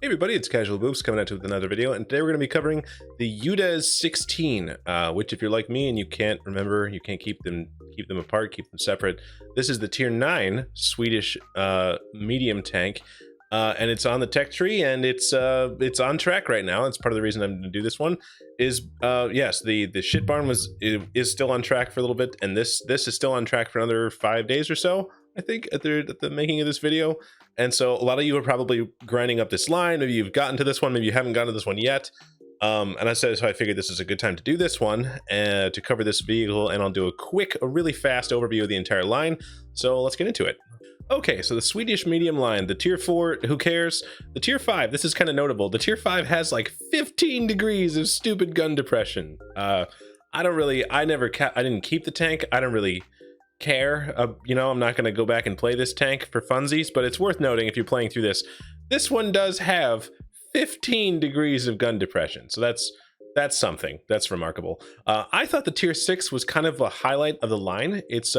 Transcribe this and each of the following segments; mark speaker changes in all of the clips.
Speaker 1: Hey everybody, it's Casual Boops coming at you with another video, and today we're going to be covering the UDES 16, which if you're like me and you can't remember, you can't keep them apart, keep them separate. This is the tier 9 Swedish medium tank, and it's on the tech tree, and it's on track right now. That's part of the reason I'm going to do this one. Is yes, the shit barn is still on track for a little bit, and this is still on track for another 5 days or so, I think, at the making of this video. And so a lot of you are probably grinding up this line. Maybe you've gotten to this one, maybe you haven't gotten to this one yet. And so I figured this is a good time to do this one, to cover this vehicle, and I'll do a really fast overview of the entire line. So let's get into it. Okay, so the Swedish medium line, the tier 4, who cares? The tier 5, this is kind of notable. The tier 5 has like 15 degrees of stupid gun depression. I didn't keep the tank. I don't really care. You know, I'm not going to go back and play this tank for funsies, but it's worth noting if you're playing through this one does have 15 degrees of gun depression. So that's something. That's remarkable. I thought the tier 6 was kind of a highlight of the line. It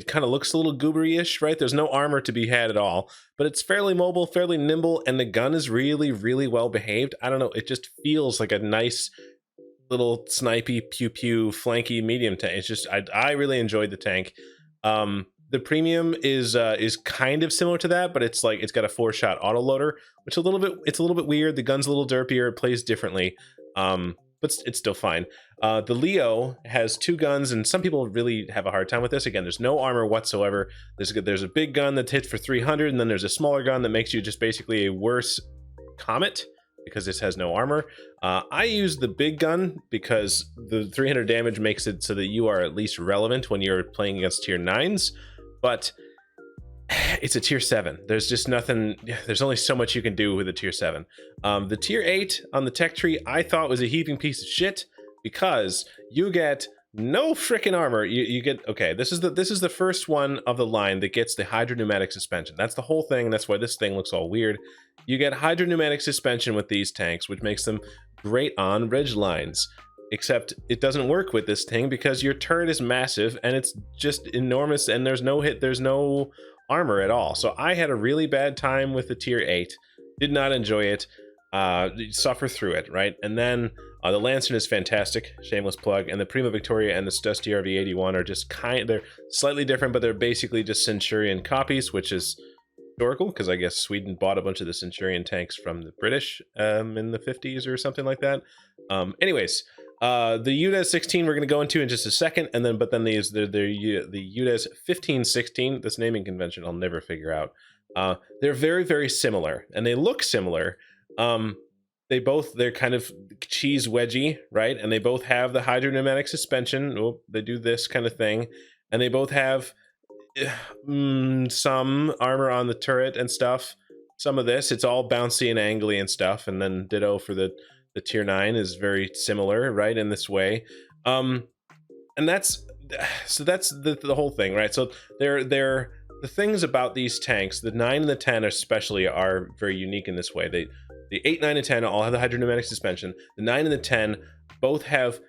Speaker 1: kind of looks a little goobery-ish, right? There's no armor to be had at all, but it's fairly mobile, fairly nimble, and the gun is really, really well behaved. I don't know, it just feels like a nice little snipey pew flanky medium tank. It's just I really enjoyed the tank. The premium is kind of similar to that, but it's got a 4-shot autoloader, which it's a little bit weird. The gun's a little derpier, it plays differently, but it's still fine. The Leo has 2 guns, and some people really have a hard time with this. Again, there's no armor whatsoever. There's a big gun that hits for 300, and then there's a smaller gun that makes you just basically a worse Comet, because this has no armor. I use the big gun because the 300 damage makes it so that you are at least relevant when you're playing against tier 9s, but it's a tier 7. There's just nothing, there's only so much you can do with a tier 7. The tier 8 on the tech tree I thought was a heaping piece of shit, because you get no freaking armor. You get, okay, this is the first one of the line that gets the hydro-pneumatic suspension. That's the whole thing. That's why this thing looks all weird. You get hydro-pneumatic suspension with these tanks, which makes them great on ridgelines. Except it doesn't work with this thing because your turret is massive and it's just enormous, and there's no armor at all. So I had a really bad time with the tier 8. Did not enjoy it. Suffer through it, right? And then the Lancern is fantastic, shameless plug, and the Prima Victoria and the Stuss DRV81 are just they're slightly different, but they're basically just Centurion copies, which is historical because I guess Sweden bought a bunch of the Centurion tanks from the British in the 50s or something like that. Anyways, the UDES 16 we're going to go into in just a second, and then the UDES 15-16, this naming convention I'll never figure out. They're very, very similar, and they look similar. They're kind of cheese wedgy, right? And they both have the hydro-pneumatic suspension. Oh, they do this kind of thing, and they both have some armor on the turret and stuff. Some of this, it's all bouncy and angly and stuff. And then ditto for the tier 9 is very similar, right, in this way. And that's the whole thing, right? So the things about these tanks, the 9 and the 10 especially, are very unique in this way. The 8, 9, and 10 all have the hydro-pneumatic suspension. The 9 and the 10 both have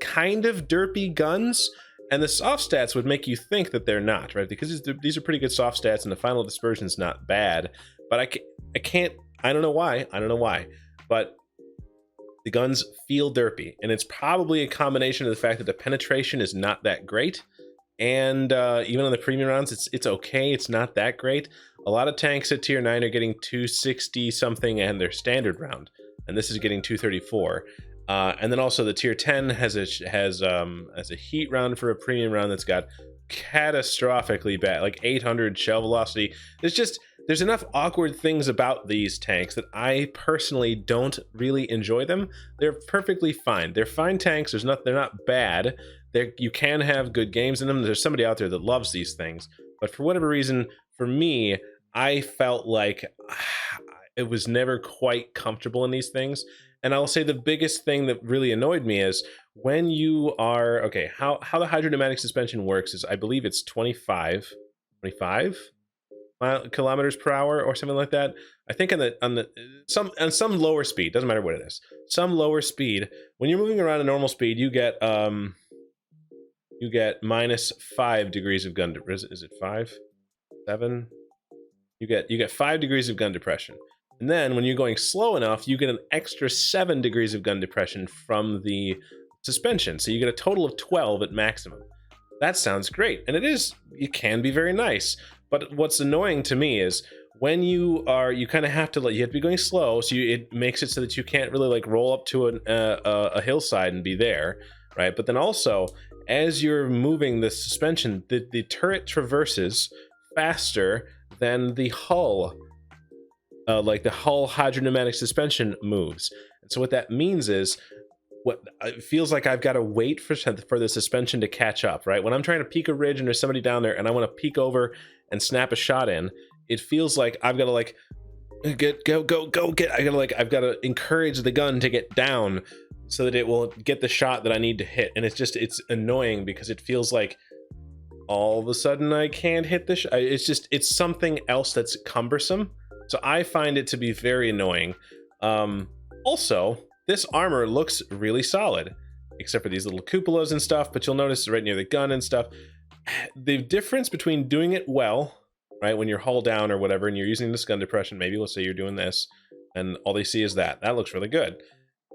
Speaker 1: kind of derpy guns, and the soft stats would make you think that they're not, right? Because these are pretty good soft stats, and the final dispersion's not bad. But I don't know why, but the guns feel derpy, and it's probably a combination of the fact that the penetration is not that great. And even on the premium rounds, it's okay. It's not that great. A lot of tanks at tier 9 are getting 260 something and their standard round, and this is getting 234. And then also the tier 10 has a heat round for a premium round that's got catastrophically bad, like 800 shell velocity. There's enough awkward things about these tanks that I personally don't really enjoy them. They're perfectly fine. They're fine tanks. They're not bad. You can have good games in them. There's somebody out there that loves these things, but for whatever reason, for me, I felt like it was never quite comfortable in these things. And I'll say the biggest thing that really annoyed me is when you are, okay, how the hydro-pneumatic suspension works is, I believe it's 25 kilometers per hour or something like that. I think on some lower speed, doesn't matter what it is, some lower speed, when you're moving around at normal speed, you get -5 degrees of gun. Is it 5, 7? You get 5 degrees of gun depression. And then when you're going slow enough, you get an extra 7 degrees of gun depression from the suspension. So you get a total of 12 at maximum. That sounds great. And it can be very nice. But what's annoying to me is when you kind of have to be going slow. So it makes it so that you can't really like roll up to a hillside and be there. Right. But then also as you're moving the suspension, the turret traverses faster than the hull. Like the hull hydro-pneumatic suspension moves. And so what that means is what it feels like I've got to wait for the suspension to catch up, right? When I'm trying to peek a ridge and there's somebody down there and I want to peek over and snap a shot in, it feels like I've got to like I've got to encourage the gun to get down so that it will get the shot that I need to hit. And it's annoying because it feels like all of a sudden I can't hit the shot. It's something else that's cumbersome. So I find it to be very annoying. Also, this armor looks really solid, except for these little cupolas and stuff, but you'll notice right near the gun and stuff. The difference between doing it well, right, when you're hull down or whatever, and you're using this gun depression, maybe let's say you're doing this, and all they see is that. That looks really good.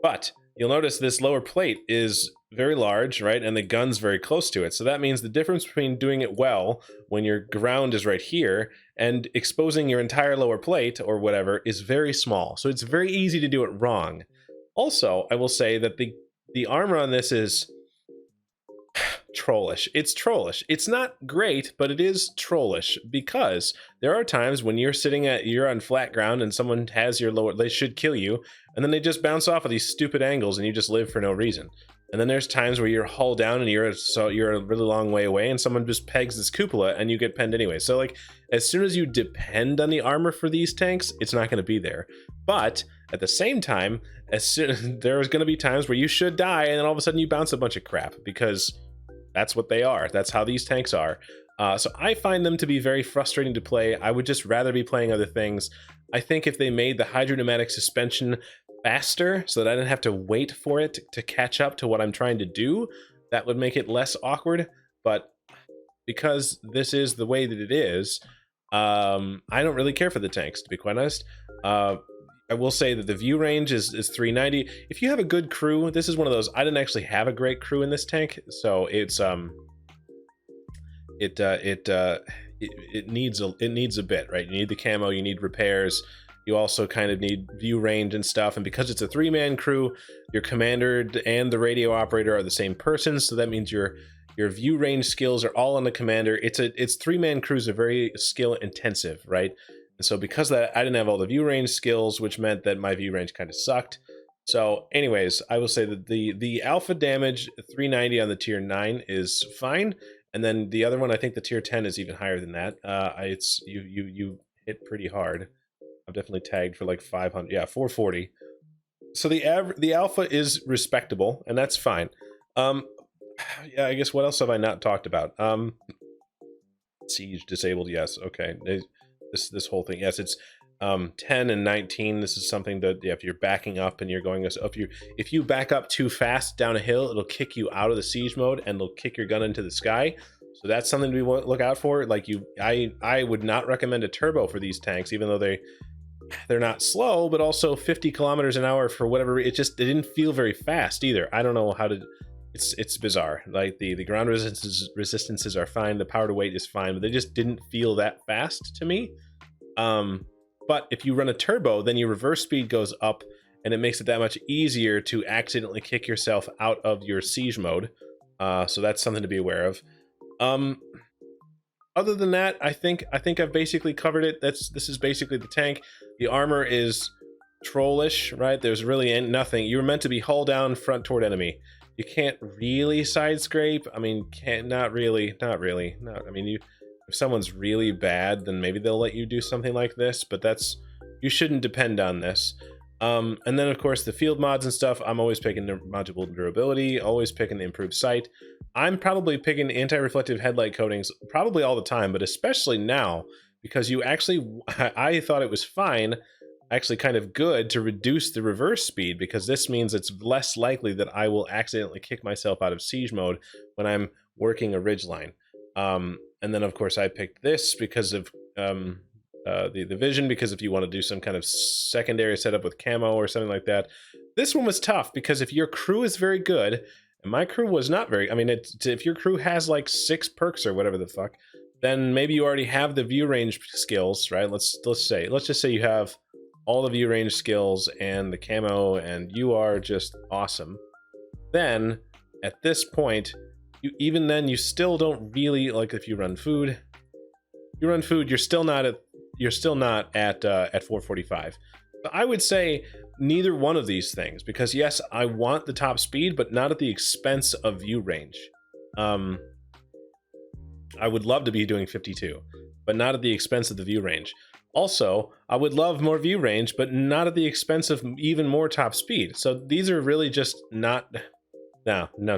Speaker 1: But you'll notice this lower plate is very large, right, and the gun's very close to it. So that means the difference between doing it well when your ground is right here and exposing your entire lower plate or whatever is very small. So it's very easy to do it wrong. Also, I will say that the armor on this is trollish. It's trollish. It's not great, but it is trollish because there are times when you're on flat ground and someone has your lower, they should kill you, and then they just bounce off of these stupid angles and you just live for no reason. And then there's times where you're hull down and you're a really long way away and someone just pegs this cupola and you get penned anyway. So like as soon as you depend on the armor for these tanks, it's not going to be there. But at the same time, there's going to be times where you should die and then all of a sudden you bounce a bunch of crap because that's what they are. That's how these tanks are. So I find them to be very frustrating to play. I would just rather be playing other things. I think if they made the hydro-pneumatic suspension faster so that I didn't have to wait for it to catch up to what I'm trying to do, that would make it less awkward. But because this is the way that it is, I don't really care for the tanks, to be quite honest. I will say that the view range is 390. If you have a good crew, this is one of those. I didn't actually have a great crew in this tank, so it's it needs a bit, right? You need the camo, you need repairs. You also kind of need view range and stuff. And because it's a 3-man crew, your commander and the radio operator are the same person. So that means your view range skills are all on the commander. It's 3-man crews are very skill intensive, right? And so because of that, I didn't have all the view range skills, which meant that my view range kind of sucked. So anyways, I will say that the alpha damage 390 on the tier 9 is fine. And then the other one, I think the tier 10 is even higher than that. It's you hit pretty hard. I'm definitely tagged for like 500. Yeah, 440. So the alpha is respectable, and that's fine. Yeah, I guess what else have I not talked about? Siege disabled. Yes. Okay. This whole thing. Yes, it's 10 and 19. This is something that if you're backing up and you're going, if you back up too fast down a hill, it'll kick you out of the siege mode and it'll kick your gun into the sky. So that's something we want to look out for. Like I would not recommend a turbo for these tanks, even though they're not slow, but also 50 kilometers an hour for whatever. It didn't feel very fast either. I don't know how to. It's bizarre. Like the ground resistances are fine, the power to weight is fine, but they just didn't feel that fast to me. But if you run a turbo, then your reverse speed goes up, and it makes it that much easier to accidentally kick yourself out of your siege mode. So that's something to be aware of. Other than that, I think I've basically covered it. This is basically the tank. The armor is trollish, right? There's really nothing. You were meant to be hull down, front toward enemy. You can't really side scrape. I mean, not really. I mean, if someone's really bad, then maybe they'll let you do something like this, but you shouldn't depend on this. And then of course the field mods and stuff, I'm always picking the module durability, always picking the improved sight. I'm probably picking anti-reflective headlight coatings probably all the time, but especially now, because I thought it was fine, actually kind of good to reduce the reverse speed, because this means it's less likely that I will accidentally kick myself out of siege mode when I'm working a ridgeline. And then of course I picked this because of the vision, because if you want to do some kind of secondary setup with camo or something like that. This one was tough because if your crew is very good, and my crew was not very, I mean, if your crew has like 6 perks or whatever the fuck, then maybe you already have the view range skills, right? Let's just say you have all the view range skills and the camo, and you are just awesome. Then at this point, even then you still don't really, like, if you run food, you're still not at 445. But I would say neither one of these things, because yes, I want the top speed, but not at the expense of view range. I would love to be doing 52, but not at the expense of the view range. Also, I would love more view range, but not at the expense of even more top speed. So these are really just not,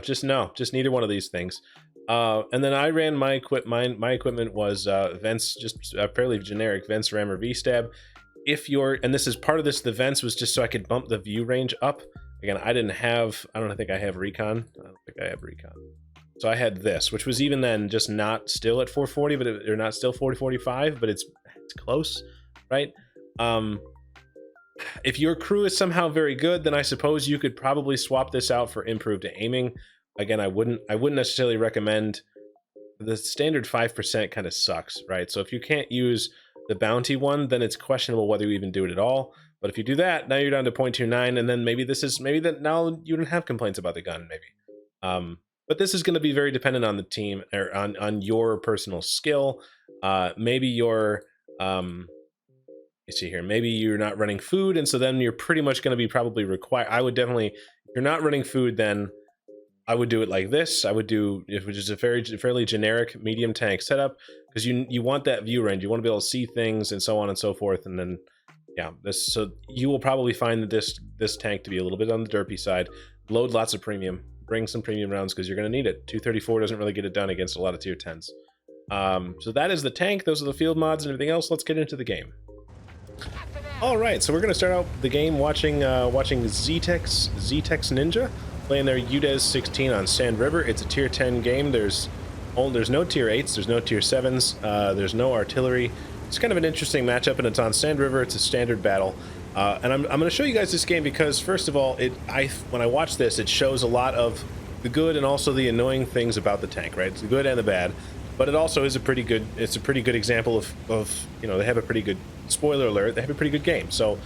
Speaker 1: just neither one of these things. And then I ran my equipment was vents, just fairly generic vents, ram, or V-stab. And this is part of this, the vents was just so I could bump the view range up. Again, I don't think I have recon. I don't think I have recon. So I had this, which was even then just not still at 440, but they're not still 445, but it's close, right? If your crew is somehow very good, then I suppose you could probably swap this out for improved aiming. Again, I wouldn't necessarily recommend. The standard 5% kind of sucks, right? So if you can't use the bounty one, then it's questionable whether you even do it at all. But if you do that, now you're down to 0.29, and then maybe now you don't have complaints about the gun, maybe. But this is going to be very dependent on the team, or on your personal skill. Maybe you're you see here, maybe you're not running food, and so then you're pretty much going to be probably required. I would definitely, if you're not running food, then I would do it like this. I would do, which is a fairly generic medium tank setup, because you want that view range. You want to be able to see things and so on and so forth. And then, yeah, so you will probably find this tank to be a little bit on the derpy side. Load lots of premium. Bring some premium rounds because you're going to need it. 234 doesn't really get it done against a lot of tier 10s. So that is the tank. Those are the field mods and everything else. Let's get into the game. All right, so we're going to start out the game watching Zetex Ninja playing their UDES 16 on Sand River. It's a tier 10 game. There's no tier 8s, there's no tier 7s, there's no artillery. It's kind of an interesting matchup, and it's on Sand River. It's a standard battle. And I'm going to show you guys this game because, first of all, when I watch this, it shows a lot of the good and also the annoying things about the tank, right? It's the good and the bad, but it also is a pretty good example of they have a pretty good, spoiler alert, they have a pretty good game. So,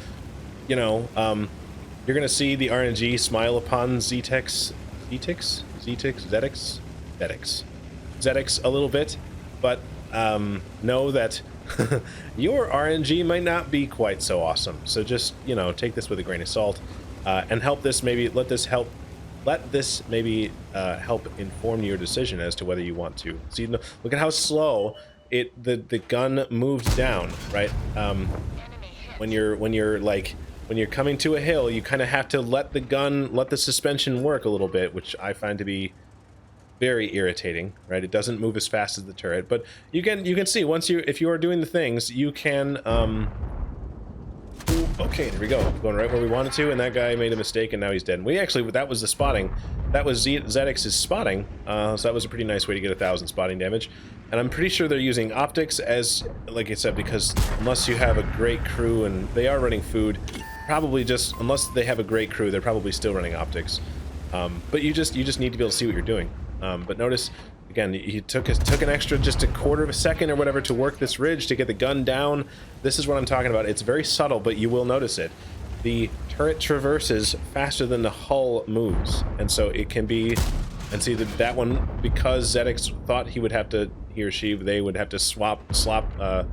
Speaker 1: you're going to see the RNG smile upon Zetex a little bit, but know that your RNG might not be quite so awesome. So just, take this with a grain of salt, and let this maybe help inform your decision as to whether you want to. See, look at how slow the gun moved down, right? When you're coming to a hill, you kind of have to let the suspension work a little bit, which I find to be very irritating, right? It doesn't move as fast as the turret, but you can see if you are doing the things, you can okay, there we go, going right where we wanted to, and that guy made a mistake and now he's dead. That was the spotting. That was Zedex's spotting, so that was a pretty nice way to get 1,000 spotting damage. And I'm pretty sure they're using optics, as like I said, because unless you have a great crew, and they are running food, unless they have a great crew, they're probably still running optics. But you just need to be able to see what you're doing. But notice, again, he took an extra just a quarter of a second or whatever to work this ridge to get the gun down. This is what I'm talking about. It's very subtle, but you will notice it. The turret traverses faster than the hull moves, and so it can be. And see that one, because Zedex thought he or she would have to slap the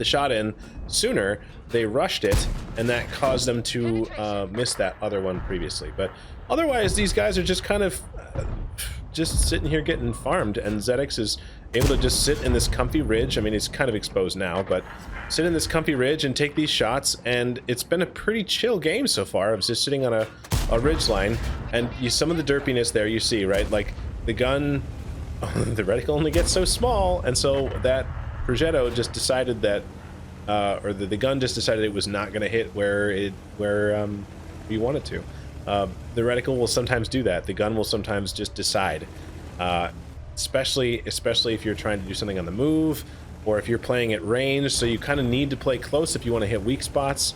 Speaker 1: shot in sooner, they rushed it, and that caused them to miss that other one previously. But otherwise, these guys are just kind of just sitting here getting farmed, and Zedex is able to just sit in this comfy ridge. I mean, it's kind of exposed now, but sit in this comfy ridge and take these shots, and it's been a pretty chill game so far. I was just sitting on a ridge line, and some of the derpiness there you see, right? Like the gun, the reticle only gets so small, and so that progetto just decided that, or the gun just decided it was not going to hit where we want it to. The reticle will sometimes do that. The gun will sometimes just decide, especially if you're trying to do something on the move. or if you're playing at range, so you kind of need to play close if you want to hit weak spots,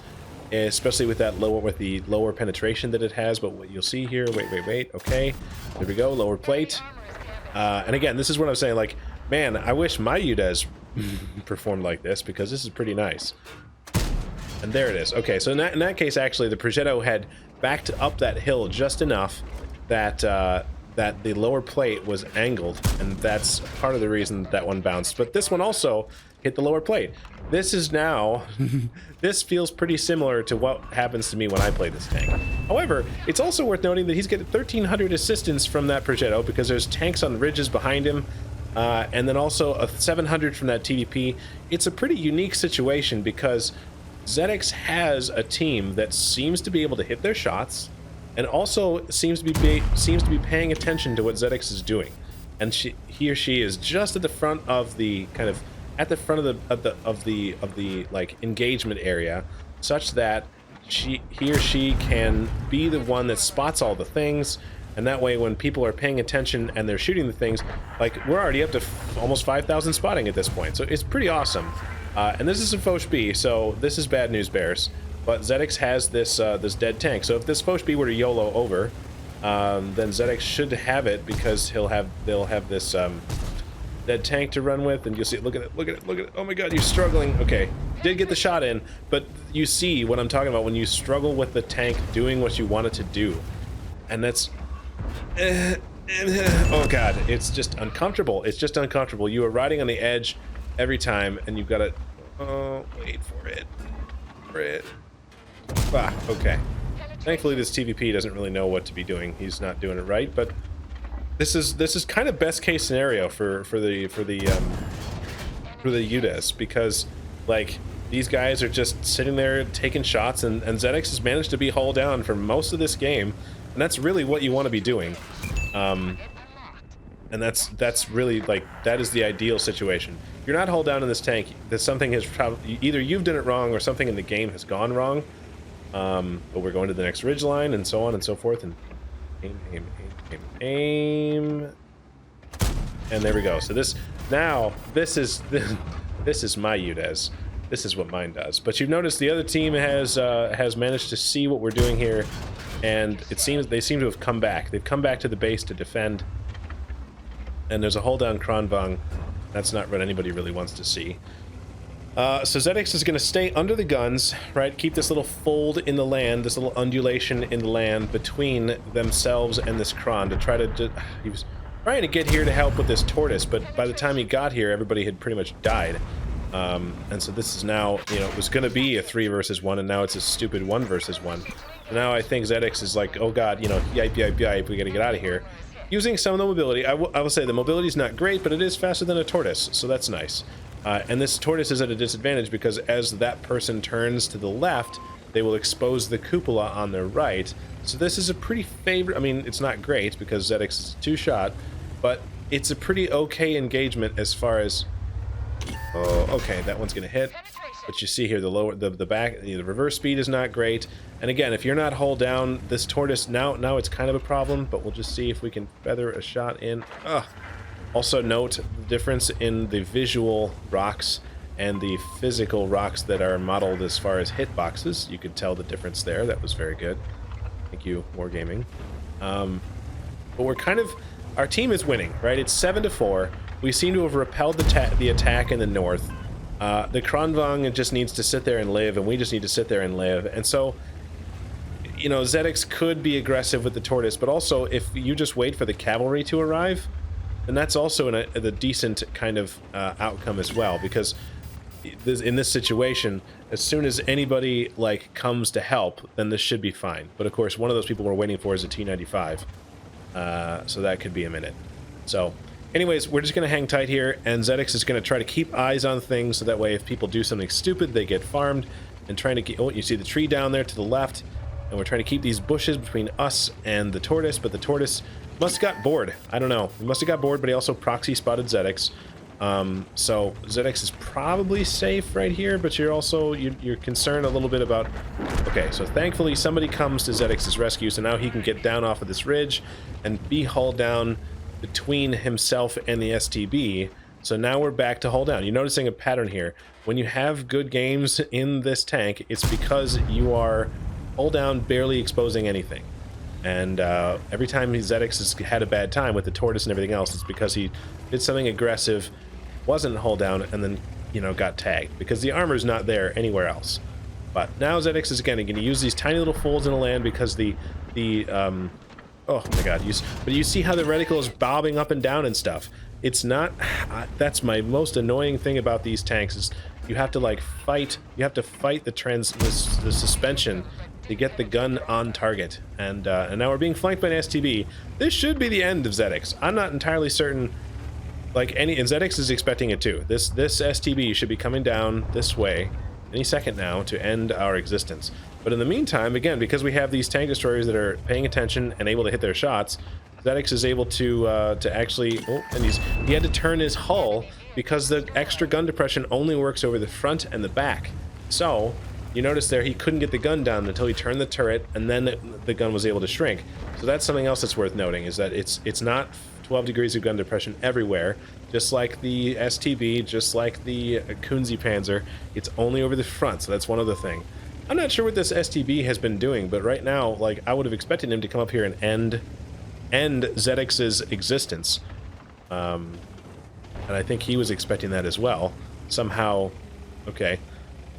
Speaker 1: especially with that the lower penetration that it has. But what you'll see here, wait, okay, there we go, lower plate. And again, this is what I'm saying, like, man, I wish my UDES performed like this, because this is pretty nice. And there it is. Okay, so in that case, actually, the Progetto had backed up that hill just enough that that the lower plate was angled, and that's part of the reason that one bounced. But this one also hit the lower plate. This is now, this feels pretty similar to what happens to me when I play this tank. However, it's also worth noting that he's getting 1,300 assistance from that Progetto, because there's tanks on ridges behind him, and then also a 700 from that TDP. It's a pretty unique situation, because ZX has a team that seems to be able to hit their shots, and also seems to be paying attention to what ZX is doing, and he or she is just at the front of the kind of of the like engagement area, such that he or she can be the one that spots all the things, and that way when people are paying attention and they're shooting the things, like, we're already up to almost 5,000 spotting at this point, so it's pretty awesome. And this is a Foch B, so this is bad news bears. But ZX has this this dead tank, so if this Foch B were to YOLO over, then ZX should have it, because they'll have this dead tank to run with, and you'll see. Look at it! Oh my God, you're struggling. Okay, did get the shot in, but you see what I'm talking about when you struggle with the tank doing what you want it to do, and that's. Oh God, it's just uncomfortable. It's just uncomfortable. You are riding on the edge every time, and you've got to. Oh, wait for it. Ah, okay. Thankfully, this TVP doesn't really know what to be doing. He's not doing it right, but this is kind of best case scenario for the UDES, because, like, these guys are just sitting there taking shots, and ZX has managed to be hull down for most of this game, and that's really what you want to be doing. And that's really, like, that is the ideal situation. If you're not hull down in this tank, that something has probably, either you've done it wrong or something in the game has gone wrong. But we're going to the next ridgeline, and so on and so forth, and aim. And there we go. So this is my UDES. This is what mine does. But you've noticed the other team has managed to see what we're doing here, and it seems they seem to have come back. They've come back to the base to defend. And there's a hold down Kronvang. That's not what anybody really wants to see. So ZX is going to stay under the guns, right? Keep this little fold in the land, this little undulation in the land between themselves and this Kron to try to. He was trying to get here to help with this tortoise, but by the time he got here, everybody had pretty much died. And so this is now, you know, it was going to be a 3 versus 1, and now it's a stupid 1 versus 1. And now I think ZX is like, oh God, you know, yipe, we got to get out of here. Using some of the mobility. I will say the mobility is not great, but it is faster than a tortoise, so that's nice. And this tortoise is at a disadvantage because as that person turns to the left, they will expose the cupola on their right. So this is a pretty favorite. I mean, it's not great because ZX is 2-shot, but it's a pretty okay engagement as far as. Oh, okay, that one's gonna hit. But you see here, the reverse speed is not great. And again, if you're not hull down, this tortoise now it's kind of a problem. But we'll just see if we can feather a shot in. Ugh. Also note the difference in the visual rocks and the physical rocks that are modeled as far as hitboxes. You could tell the difference there. That was very good. Thank you, Wargaming. But we're kind of, our team is winning, right? It's 7-4. We seem to have repelled the attack in the north. The Kronvang just needs to sit there and live, and we just need to sit there and live. And so, you know, ZX could be aggressive with the tortoise, but also if you just wait for the cavalry to arrive, and that's also a decent kind of outcome as well, because in this situation, as soon as anybody like comes to help, then this should be fine. But of course, one of those people we're waiting for is a T-95, so that could be a minute. So anyways, we're just going to hang tight here, and ZX is going to try to keep eyes on things, so that way if people do something stupid, they get farmed, and trying to get. Oh, you see the tree down there to the left, and we're trying to keep these bushes between us and the tortoise, but the tortoise must have got bored. I don't know. He must have got bored, but he also proxy spotted ZX. So ZX is probably safe right here, but you're also you're concerned a little bit about. Okay, so thankfully somebody comes to ZX's rescue, so now he can get down off of this ridge and be hauled down between himself and the STB, So now we're back to hull down. You're noticing a pattern here. When you have good games in this tank, it's because you are hull down, barely exposing anything. And every time Zedix has had a bad time with the tortoise and everything else, it's because he did something aggressive, wasn't hull down, and then, you know, got tagged. Because the armor's not there anywhere else. But now Zedix is again going to use these tiny little folds in the land because oh my god, but you see how the reticle is bobbing up and down and stuff. It's not, that's my most annoying thing about these tanks is you have to like fight, the the suspension to get the gun on target. And now we're being flanked by an STB. This should be the end of Zedix. I'm not entirely certain, like and Zedix is expecting it too. This STB should be coming down this way any second now to end our existence. But in the meantime, again, because we have these tank destroyers that are paying attention and able to hit their shots, Zedix is able to actually, oh, and he had to turn his hull because the extra gun depression only works over the front and the back. So you notice there he couldn't get the gun down until he turned the turret, and then the gun was able to shrink. So that's something else that's worth noting, is that it's not 12 degrees of gun depression everywhere, just like the STB, just like the Kunze Panzer. It's only over the front, so that's one other thing. I'm not sure what this STB has been doing, but right now, like, I would have expected him to come up here and end Zedix's existence. And I think he was expecting that as well. Somehow, okay.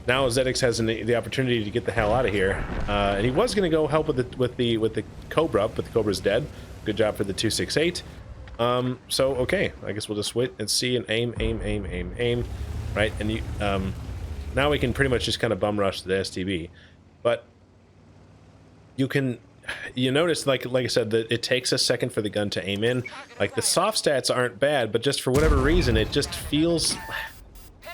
Speaker 1: Now Zedix has the opportunity to get the hell out of here. And he was going to go help with the Cobra, but the Cobra's dead. Good job for the 268. So, okay. I guess we'll just wait and see and aim. Right, and you, now we can pretty much just kind of bum rush the STB, but you notice, like I said, that it takes a second for the gun to aim in. Like, the soft stats aren't bad, but just for whatever reason, it just feels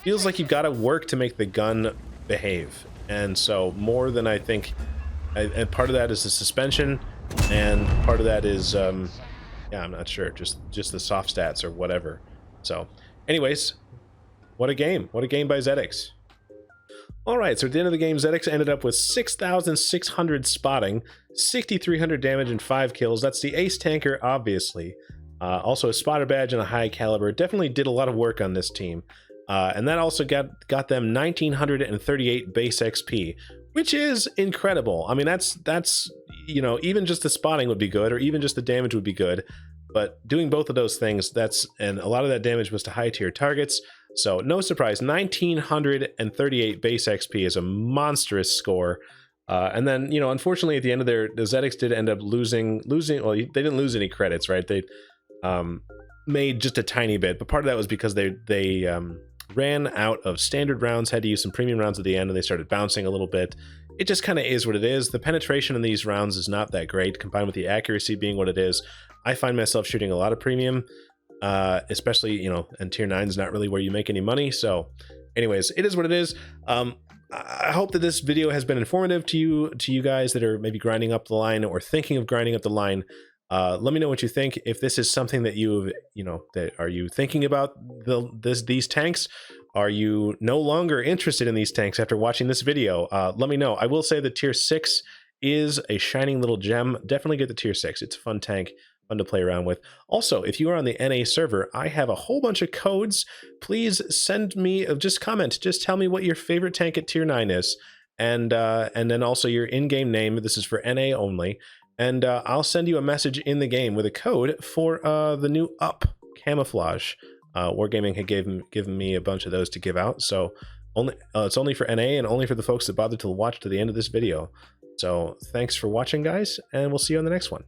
Speaker 1: like you've got to work to make the gun behave. And so more than I think, and part of that is the suspension, and part of that is, yeah, I'm not sure, just the soft stats or whatever. So, anyways, what a game by Zedix. Alright, so at the end of the game, Zedix ended up with 6,600 spotting, 6,300 damage, and 5 kills. That's the ace tanker, obviously. Also a spotter badge and a high caliber. Definitely did a lot of work on this team. And that also got them 1,938 base XP, which is incredible. I mean, that's you know, even just the spotting would be good, or even just the damage would be good. But doing both of those things, and a lot of that damage was to high tier targets. So no surprise, 1,938 base XP is a monstrous score. And then, you know, unfortunately at the end of the Zedix did end up losing, well, they didn't lose any credits, right? They made just a tiny bit, but part of that was because they ran out of standard rounds, had to use some premium rounds at the end, and they started bouncing a little bit. It just kind of is what it is. The penetration in these rounds is not that great, combined with the accuracy being what it is. I find myself shooting a lot of premium, especially, you know, and tier 9 is not really where you make any money. So anyways, it is what it is. I hope that this video has been informative to you guys that are maybe grinding up the line or thinking of grinding up the line. Let me know what you think. If this is something that are you thinking about these tanks? Are you no longer interested in these tanks after watching this video? Let me know. I will say that tier 6 is a shining little gem. Definitely get the tier 6. It's a fun tank, fun to play around with. Also, if you are on the NA server, I have a whole bunch of codes. Please send me, just comment, just tell me what your favorite tank at tier 9 is, and then also your in-game name. This is for NA only, and I'll send you a message in the game with a code for the new up camouflage. Wargaming had given me a bunch of those to give out, so it's only for NA and only for the folks that bothered to watch to the end of this video. So thanks for watching, guys, and we'll see you on the next one.